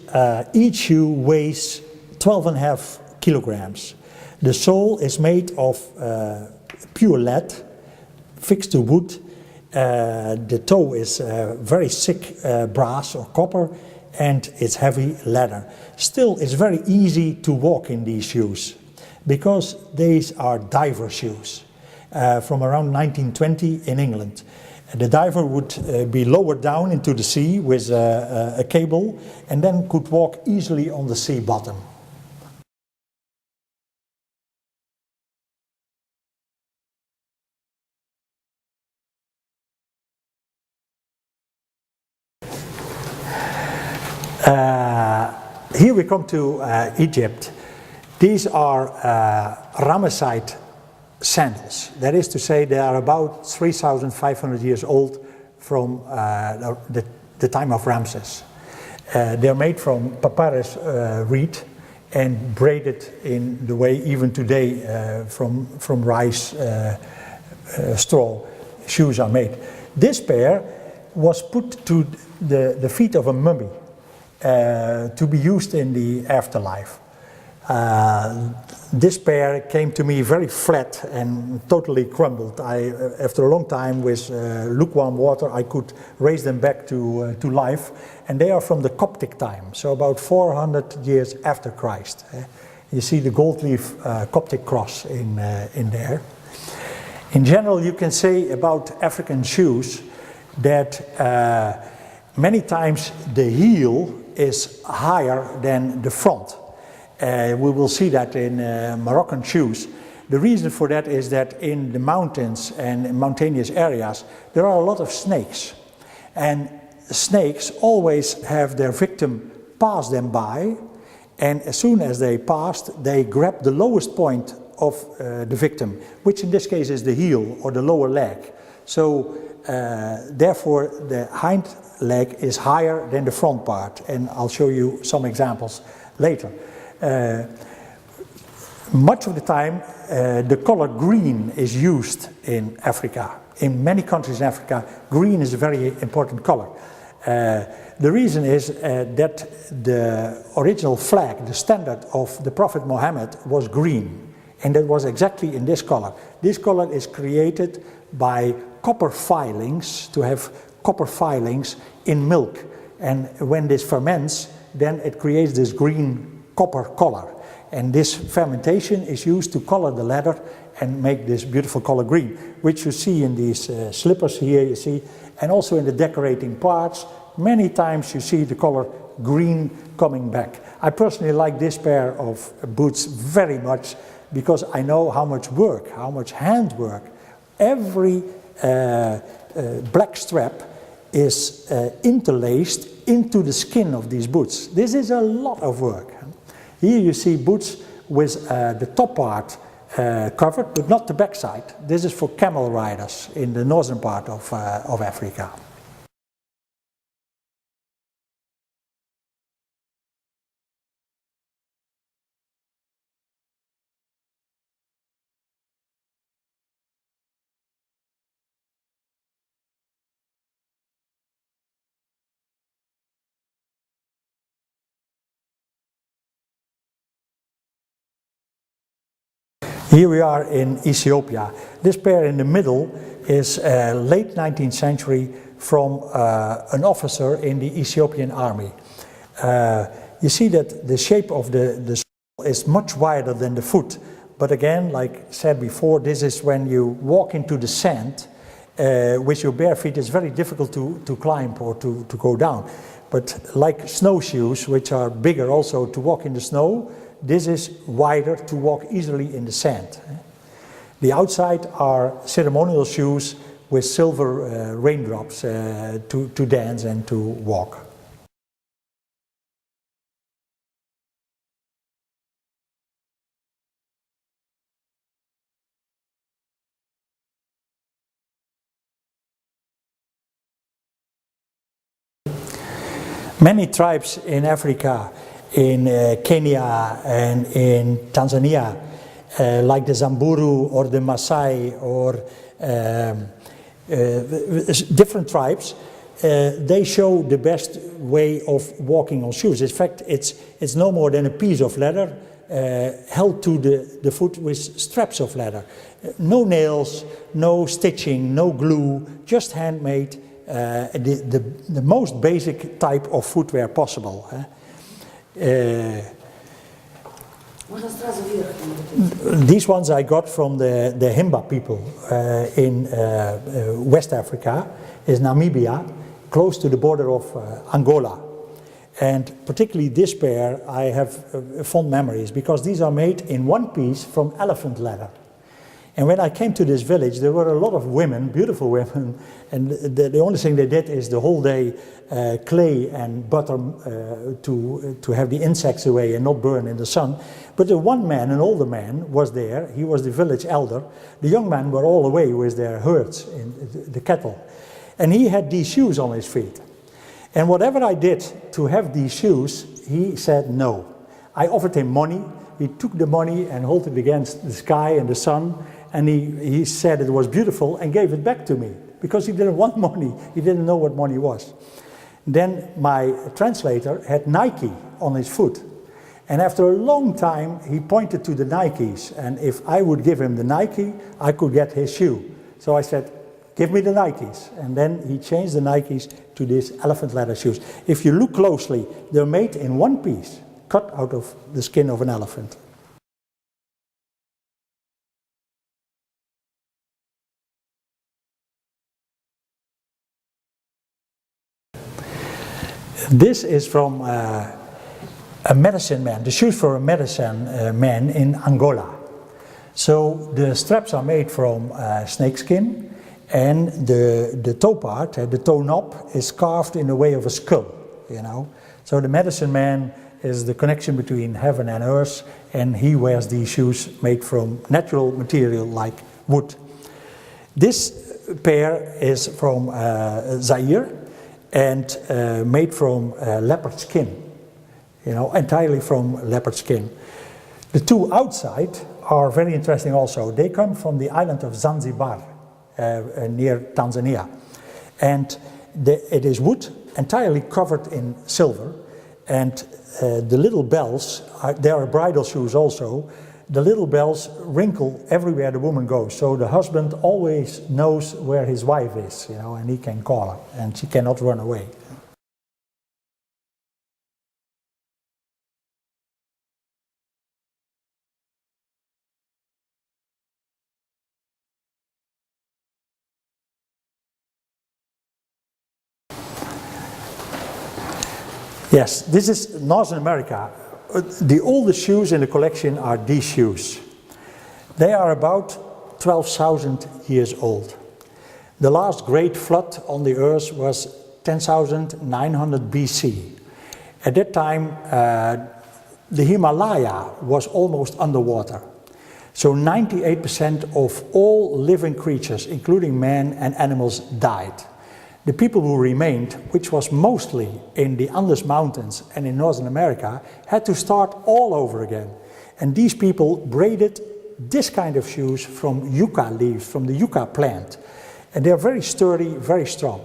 Each shoe weighs 12.5 kilograms. The sole is made of pure lead, fixed to wood. The toe is very thick brass or copper, and it's heavy leather. Still, it's very easy to walk in these shoes because these are diver shoes from around 1920 in England. The diver would be lowered down into the sea with a cable and then could walk easily on the sea bottom. Here we come to Egypt. These are Ramesside sandals. That is to say, they are about 3,500 years old from the time of Ramses. They are made from papyrus reed and braided in the way even today from rice straw shoes are made. This pair was put to the feet of a mummy to be used in the afterlife. This pair came to me very flat and totally crumbled. After a long time with lukewarm water, I could raise them back to life, and they are from the Coptic time, so about 400 years after Christ. You see the gold leaf Coptic cross in there. In general, you can say about African shoes that many times the heel is higher than the front. We will see that in Moroccan shoes. The reason for that is that in the mountains and in mountainous areas there are a lot of snakes, and snakes always have their victim pass them by, and as soon as they passed they grab the lowest point of the victim, which in this case is the heel or the lower leg. So therefore the hind leg is higher than the front part, and I'll show you some examples later. Much of the time the color green is used in Africa. In many countries in Africa, green is a very important color. The reason is that the original flag, the standard of the Prophet Muhammad, was green, and that was exactly in this color. This color is created by copper filings, to have copper filings in milk, and when this ferments then it creates this green copper color, and this fermentation is used to color the leather and make this beautiful color green, which you see in these slippers here, you see, and also in the decorating parts. Many times you see the color green coming back. I personally like this pair of boots very much because I know how much work, how much handwork. Every black strap is interlaced into the skin of these boots. This is a lot of work. Here you see boots with the top part covered, but not the back side. This is for camel riders in the northern part of Africa. Here we are in Ethiopia. This pair in the middle is late 19th century from an officer in the Ethiopian army. You see that the shape of the sole is much wider than the foot, but again, like said before, this is when you walk into the sand with your bare feet. It's very difficult to climb or to go down. But like snowshoes, which are bigger also to walk in the snow, this is wider to walk easily in the sand. The outside are ceremonial shoes with silver raindrops to dance and to walk. Many tribes in Africa, in Kenya and in Tanzania, like the Samburu or the Maasai or different tribes, they show the best way of walking on shoes. In fact, it's no more than a piece of leather held to the foot with straps of leather. No nails, no stitching, no glue, just handmade. The most basic type of footwear possible. These ones I got from the Himba people in West Africa, is Namibia, close to the border of Angola. And particularly this pair I have fond memories, because these are made in one piece from elephant leather. And when I came to this village, there were a lot of women, beautiful women, and the only thing they did is the whole day clay and butter to have the insects away and not burn in the sun. But the one man, an older man, was there. He was the village elder. The young men were all away with their herds, in the cattle. And he had these shoes on his feet. And whatever I did to have these shoes, he said no. I offered him money. He took the money and held it against the sky and the sun. And he said it was beautiful and gave it back to me, because he didn't want money. He didn't know what money was. Then my translator had Nike on his foot. And after a long time, he pointed to the Nikes. And if I would give him the Nike, I could get his shoe. So I said, give me the Nikes. And then he changed the Nikes to these elephant leather shoes. If you look closely, they're made in one piece, cut out of the skin of an elephant. This is from a medicine man, the shoes for a medicine man in Angola. So the straps are made from snakeskin, and the toe part, the toe knob, is carved in the way of a skull, you know. So the medicine man is the connection between heaven and earth, and he wears these shoes made from natural material like wood. This pair is from Zaire, and made from leopard skin, you know, entirely from leopard skin. The two outside are very interesting also. They come from the island of Zanzibar, near Tanzania. And it is wood, entirely covered in silver, and the little bells, they are bridal shoes also. The little bells wrinkle everywhere the woman goes, so the husband always knows where his wife is, you know, and he can call her, and she cannot run away. Yes, this is Northern America. The oldest shoes in the collection are these shoes. They are about 12,000 years old. The last great flood on the earth was 10,900 BC. At that time, the Himalaya was almost underwater. So 98% of all living creatures, including man and animals, died. The people who remained, which was mostly in the Andes Mountains and in Northern America, had to start all over again. And these people braided this kind of shoes from yucca leaves, from the yucca plant. And they're very sturdy, very strong.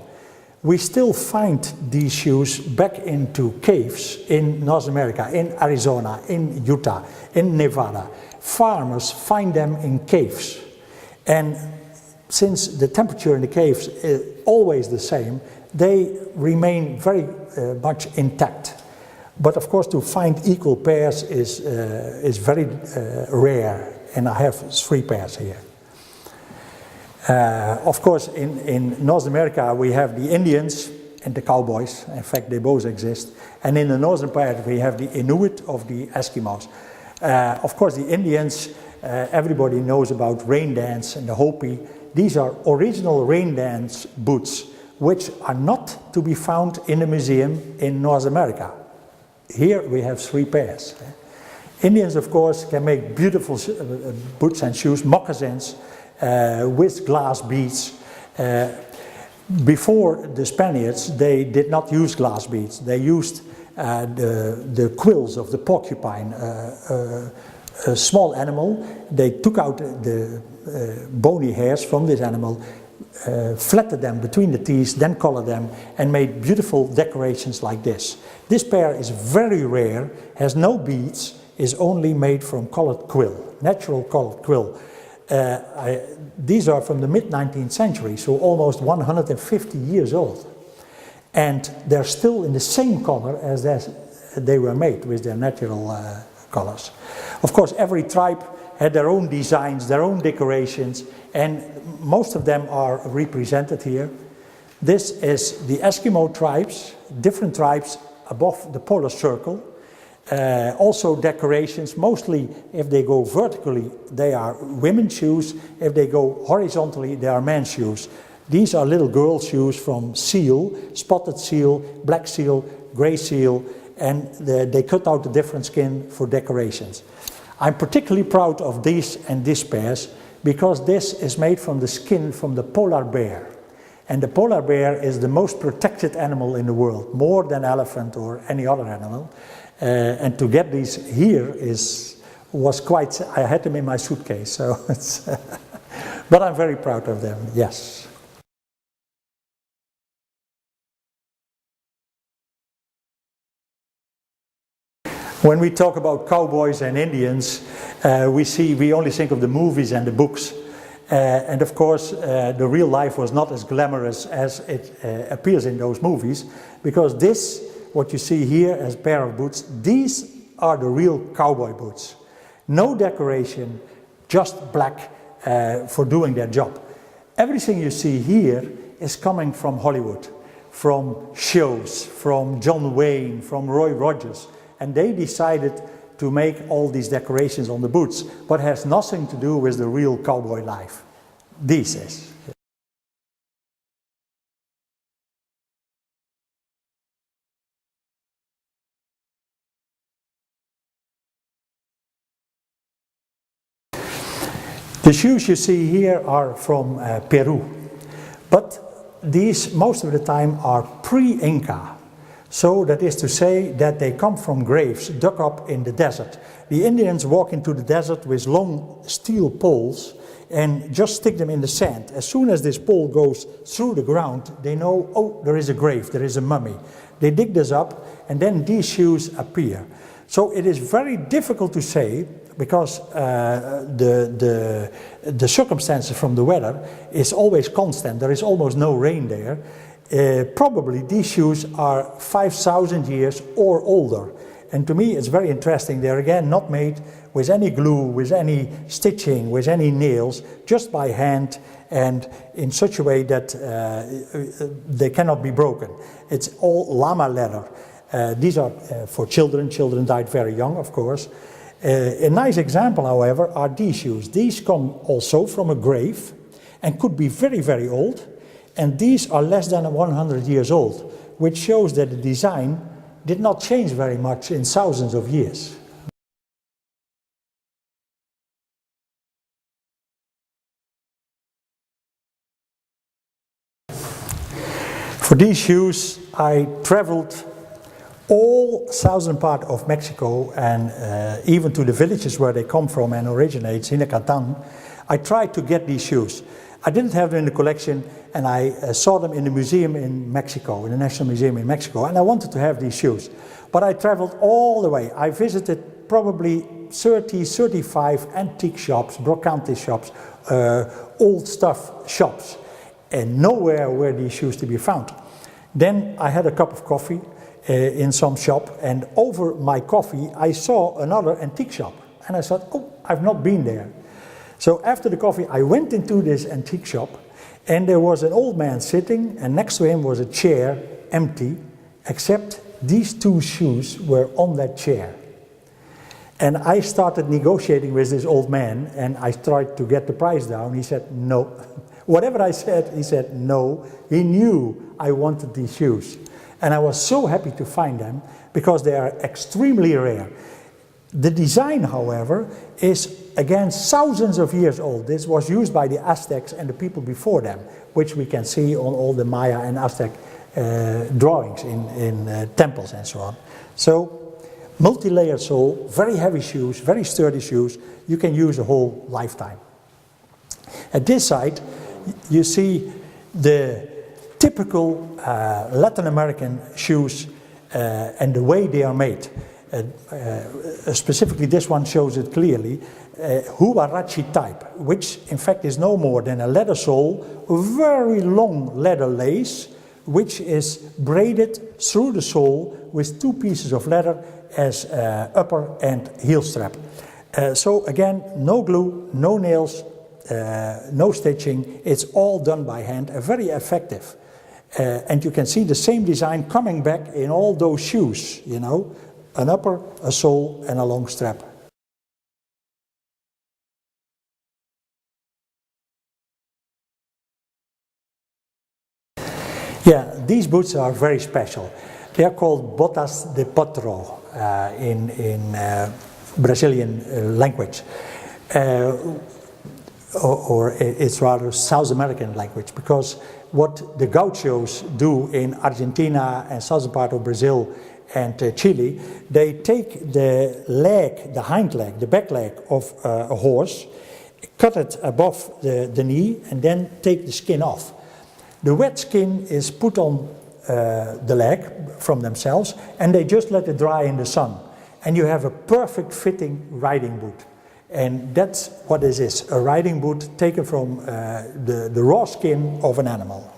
We still find these shoes back into caves in North America, in Arizona, in Utah, in Nevada. Farmers find them in caves. And since the temperature in the caves is always the same, they remain very much intact. But of course, to find equal pairs is very rare, and I have 3 pairs here. Of course, in North America, we have the Indians and the cowboys. In fact, they both exist. And in the northern part, we have the Inuit of the Eskimos. Of course, the Indians, everybody knows about rain dance and the Hopi. These are original rain dance boots, which are not to be found in a museum in North America. Here we have 3 pairs. Indians, of course, can make beautiful boots and shoes, moccasins, with glass beads. Before the Spaniards, they did not use glass beads. They used the quills of the porcupine, a small animal. They took out the bony hairs from this animal, flattened them between the teeth, then colored them, and made beautiful decorations like this. This pair is very rare, has no beads, is only made from colored quill, natural colored quill. These are from the mid-19th century, so almost 150 years old. And they're still in the same color as they were made, with their natural colors. Of course, every tribe had their own designs, their own decorations, and most of them are represented here. This is the Eskimo tribes, different tribes above the polar circle. Also decorations, mostly if they go vertically, they are women's shoes. If they go horizontally, they are men's shoes. These are little girl shoes from seal, spotted seal, black seal, gray seal, and they cut out the different skin for decorations. I'm particularly proud of these and these pairs because this is made from the skin from the polar bear. And the polar bear is the most protected animal in the world, more than elephant or any other animal. And to get these here was quite, I had them in my suitcase, so it's, but I'm very proud of them, yes. When we talk about cowboys and Indians, we only think of the movies and the books. And of course, the real life was not as glamorous as it appears in those movies, because this, what you see here as a pair of boots, these are the real cowboy boots. No decoration, just black for doing their job. Everything you see here is coming from Hollywood, from shows, from John Wayne, from Roy Rogers. And they decided to make all these decorations on the boots, but has nothing to do with the real cowboy life. This is. The shoes you see here are from Peru, but these most of the time are pre-Inca. So that is to say that they come from graves dug up in the desert. The Indians walk into the desert with long steel poles and just stick them in the sand. As soon as this pole goes through the ground, they know, oh, there is a grave, there is a mummy. They dig this up and then these shoes appear. So it is very difficult to say, because the circumstances from the weather is always constant. There is almost no rain there. Probably these shoes are 5,000 years or older. And to me it's very interesting. They're again not made with any glue, with any stitching, with any nails, just by hand and in such a way that they cannot be broken. It's all llama leather. These are for children. Children died very young, of course. A nice example, however, are these shoes. These come also from a grave and could be very, very old. And these are less than 100 years old, which shows that the design did not change very much in thousands of years. For these shoes, I traveled all southern part of Mexico and even to the villages where they come from and originate, Sinacatan. I tried to get these shoes. I didn't have them in the collection, and I saw them in the museum in Mexico, in the National Museum in Mexico, and I wanted to have these shoes. But I traveled all the way. I visited probably 30, 35 antique shops, brocante shops, old stuff shops, and nowhere were these shoes to be found. Then I had a cup of coffee in some shop, and over my coffee I saw another antique shop, and I thought, oh, I've not been there. So after the coffee I went into this antique shop, and there was an old man sitting, and next to him was a chair, empty, except these two shoes were on that chair. And I started negotiating with this old man, and I tried to get the price down. He said no. Whatever I said, he said no. He knew I wanted these shoes. And I was so happy to find them, because they are extremely rare. The design, however, is again thousands of years old. This was used by the Aztecs and the people before them, which we can see on all the Maya and Aztec drawings in temples and so on. So, multi-layered sole, very heavy shoes, very sturdy shoes, you can use a whole lifetime. At this side, you see the typical Latin American shoes and the way they are made. Specifically, this one shows it clearly, Huarachi type, which in fact is no more than a leather sole, a very long leather lace, which is braided through the sole with two pieces of leather as upper and heel strap. So again, no glue, no nails, no stitching, it's all done by hand, very effective. And you can see the same design coming back in all those shoes, you know, an upper, a sole and a long strap. Yeah, these boots are very special. They are called botas de potro in Brazilian language. Or it's rather South American language, because what the gauchos do in Argentina and southern part of Brazil and Chile, they take the leg, the hind leg, the back leg of a horse, cut it above the knee and then take the skin off. The wet skin is put on the leg from themselves, and they just let it dry in the sun. And you have a perfect fitting riding boot. And that's what this is, a riding boot taken from the raw skin of an animal.